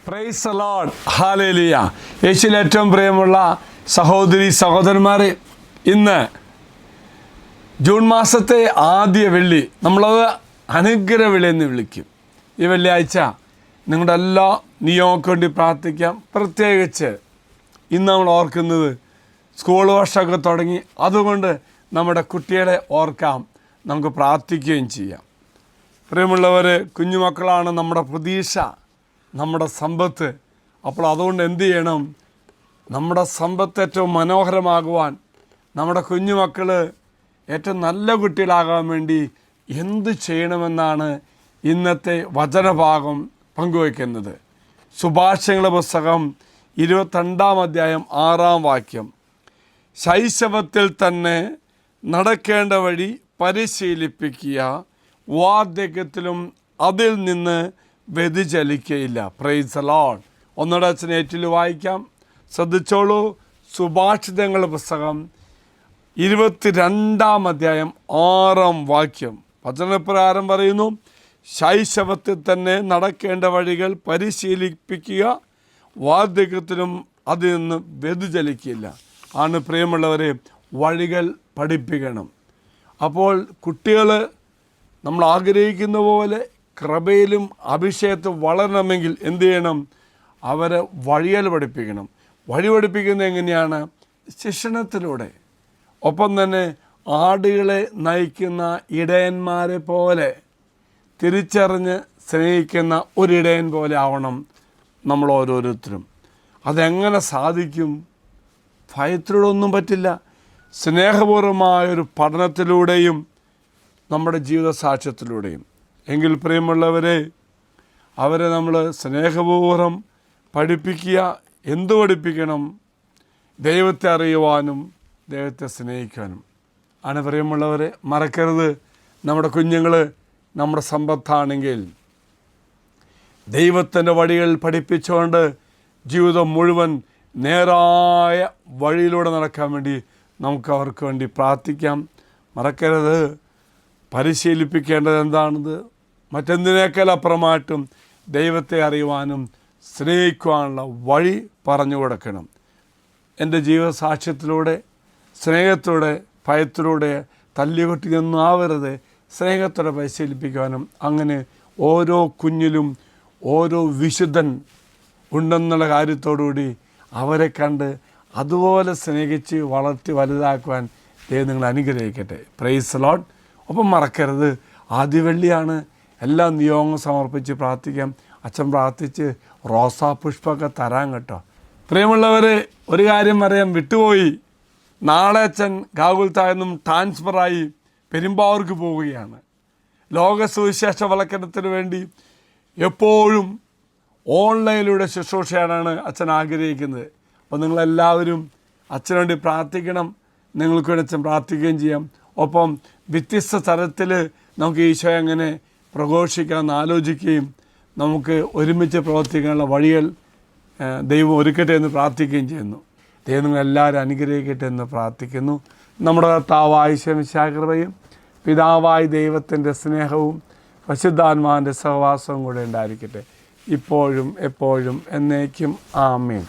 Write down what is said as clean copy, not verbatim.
Praise the Lord, hallelujah. യേശുവിൽ ഏറ്റവും പ്രിയമുള്ള സഹോദരി സഹോദരന്മാരെ, ഇന്ന് ജൂൺ മാസത്തെ ആദ്യ വെള്ളി, നമ്മളത് അനുഗ്രഹ വെള്ളി എന്ന് വിളിക്കും. ഈ വെള്ളിയാഴ്ച നിങ്ങളുടെ എല്ലാ നിയോഗങ്ങൾക്ക് വേണ്ടി പ്രാർത്ഥിക്കാം. പ്രത്യേകിച്ച് ഇന്ന് നമ്മൾ ഓർക്കുന്നത് സ്കൂൾ വർഷമൊക്കെ തുടങ്ങി, അതുകൊണ്ട് നമ്മുടെ കുട്ടികളെ ഓർക്കാം, നമുക്ക് പ്രാർത്ഥിക്കുകയും ചെയ്യാം. പ്രിയമുള്ളവർ, കുഞ്ഞുമക്കളാണ് നമ്മുടെ പ്രതീക്ഷ, നമ്മുടെ സമ്പത്ത്. അപ്പോൾ അതുകൊണ്ട് എന്ത് ചെയ്യണം? നമ്മുടെ സമ്പത്ത് ഏറ്റവും മനോഹരമാകുവാൻ, നമ്മുടെ കുഞ്ഞുമക്കൾ ഏറ്റവും നല്ല കുട്ടികളാകാൻ വേണ്ടി എന്ത് ചെയ്യണമെന്നാണ് ഇന്നത്തെ വചനഭാഗം പങ്കുവയ്ക്കുന്നത്. സുഭാഷിതങ്ങളുടെ പുസ്തകം 22-ാം അധ്യായം 6-ാം വാക്യം. ശൈശവത്തിൽ തന്നെ നടക്കേണ്ട വഴി പരിശീലിപ്പിക്കുക, വാർദ്ധക്യത്തിലും അതിൽ നിന്ന് വ്യതിചലിക്കയില്ല. Praise the Lord. ഒന്നുകൂടെ അച്ഛനെ ഏറ്റിൽ വായിക്കാം, ശ്രദ്ധിച്ചോളൂ. സുഭാഷിതങ്ങളുടെ പുസ്തകം 22-ാം അധ്യായം 6-ാം വാക്യം വചനപ്രകാരം പറയുന്നു, ശൈശവത്തിൽ തന്നെ നടക്കേണ്ട വഴികൾ പരിശീലിപ്പിക്കുക, വാർദ്ധക്യത്തിലും അതിൽ നിന്ന് വ്യതിചലിക്കില്ല. ആണ് പ്രിയമുള്ളവരെ, വഴികൾ പഠിപ്പിക്കണം. അപ്പോൾ കുട്ടികൾ നമ്മൾ ആഗ്രഹിക്കുന്ന പോലെ കൃപയിലും അഭിഷേകത്തും വളരണമെങ്കിൽ എന്ത് ചെയ്യണം? അവരെ വഴികൾ പഠിപ്പിക്കണം. വഴി പഠിപ്പിക്കുന്നത് എങ്ങനെയാണ്? ശിക്ഷണത്തിലൂടെ. ഒപ്പം തന്നെ ആടുകളെ നയിക്കുന്ന ഇടയന്മാരെ പോലെ തിരിച്ചറിഞ്ഞ് സ്നേഹിക്കുന്ന ഒരിടയൻ പോലെ ആവണം നമ്മൾ ഓരോരുത്തരും. അതെങ്ങനെ സാധിക്കും? ഭയത്തിലൂടെ ഒന്നും പറ്റില്ല. സ്നേഹപൂർവമായൊരു പഠനത്തിലൂടെയും നമ്മുടെ ജീവിത സാക്ഷ്യത്തിലൂടെയും. എങ്കിൽ പ്രിയമുള്ളവരെ, അവരെ നമ്മൾ സ്നേഹപൂർവ്വം പഠിപ്പിക്കുക. എന്തു പഠിപ്പിക്കണം? ദൈവത്തെ അറിയുവാനും ദൈവത്തെ സ്നേഹിക്കാനും ആണ്. പ്രിയമുള്ളവരെ, മറക്കരുത്, നമ്മുടെ കുഞ്ഞുങ്ങൾ നമ്മുടെ സമ്പത്താണെങ്കിൽ ദൈവത്തിൻ്റെ വഴികൾ പഠിപ്പിച്ചുകൊണ്ട് ജീവിതം മുഴുവൻ നേരായ വഴിയിലൂടെ നടക്കാൻ വേണ്ടി നമുക്ക് അവർക്ക് വേണ്ടി പ്രാർത്ഥിക്കാം. മറക്കരുത്, പരിശീലിപ്പിക്കേണ്ടത് എന്താണത്? മറ്റെന്തിനേക്കാൾ അപ്പുറമായിട്ടും ദൈവത്തെ അറിയുവാനും സ്നേഹിക്കുവാനുള്ള വഴി പറഞ്ഞു കൊടുക്കണം. എൻ്റെ ജീവിതസാക്ഷ്യത്തിലൂടെ, സ്നേഹത്തോടെ, ഭയത്തിലൂടെ തല്ലികൊട്ടിയൊന്നും ആവരുത്. സ്നേഹത്തോടെ പരിശീലിപ്പിക്കുവാനും, അങ്ങനെ ഓരോ കുഞ്ഞിലും ഓരോ വിശുദ്ധൻ ഉണ്ടെന്നുള്ള കാര്യത്തോടുകൂടി അവരെ കണ്ട് അതുപോലെ സ്നേഹിച്ച് വളർത്തി വലുതാക്കുവാൻ ദൈവം നിങ്ങൾ അനുഗ്രഹിക്കട്ടെ. Praise the Lord. ഒപ്പം മറക്കരുത്, ആദ്യ വെള്ളിയാണ്. എല്ലാ നിയോഗങ്ങളും സമർപ്പിച്ച് പ്രാർത്ഥിക്കാം. അച്ഛൻ പ്രാർത്ഥിച്ച് റോസാ പുഷ്പമൊക്കെ തരാൻ കേട്ടോ. പ്രിയമുള്ളവരെ, ഒരു കാര്യം പറയാൻ വിട്ടുപോയി. നാളെ അച്ഛൻ ഗാഗുൽത്തായെന്നും ട്രാൻസ്ഫറായി പെരുമ്പാവൂർക്ക് പോവുകയാണ്. ലോക സുവിശേഷ വൽക്കരണത്തിന് വേണ്ടി എപ്പോഴും ഓൺലൈനിലൂടെ ശുശ്രൂഷയാണ് അച്ഛൻ ആഗ്രഹിക്കുന്നത്. അപ്പോൾ നിങ്ങളെല്ലാവരും അച്ഛന് വേണ്ടി പ്രാർത്ഥിക്കണം. നിങ്ങൾക്ക് വേണ്ടി അച്ഛൻ പ്രാർത്ഥിക്കുകയും ചെയ്യാം. ഒപ്പം വ്യത്യസ്ത തരത്തിൽ നമുക്ക് ഈശോയെ എങ്ങനെ പ്രഘോഷിക്കാമെന്ന് ആലോചിക്കുകയും നമുക്ക് ഒരുമിച്ച് പ്രവർത്തിക്കാനുള്ള വഴികൾ ദൈവം ഒരുക്കട്ടെ എന്ന് പ്രാർത്ഥിക്കുകയും ചെയ്യുന്നു. ദൈവം നിങ്ങളെല്ലാവരും അനുഗ്രഹിക്കട്ടെ എന്ന് പ്രാർത്ഥിക്കുന്നു. നമ്മുടെ കർത്താവായ ഈശോ കൃപയും പിതാവായ ദൈവത്തിൻ്റെ സ്നേഹവും പരിശുദ്ധാത്മാവിൻ്റെ സഹവാസവും കൂടെ ഉണ്ടായിരിക്കട്ടെ, ഇപ്പോഴും എപ്പോഴും എന്നേക്കും. ആമേൻ.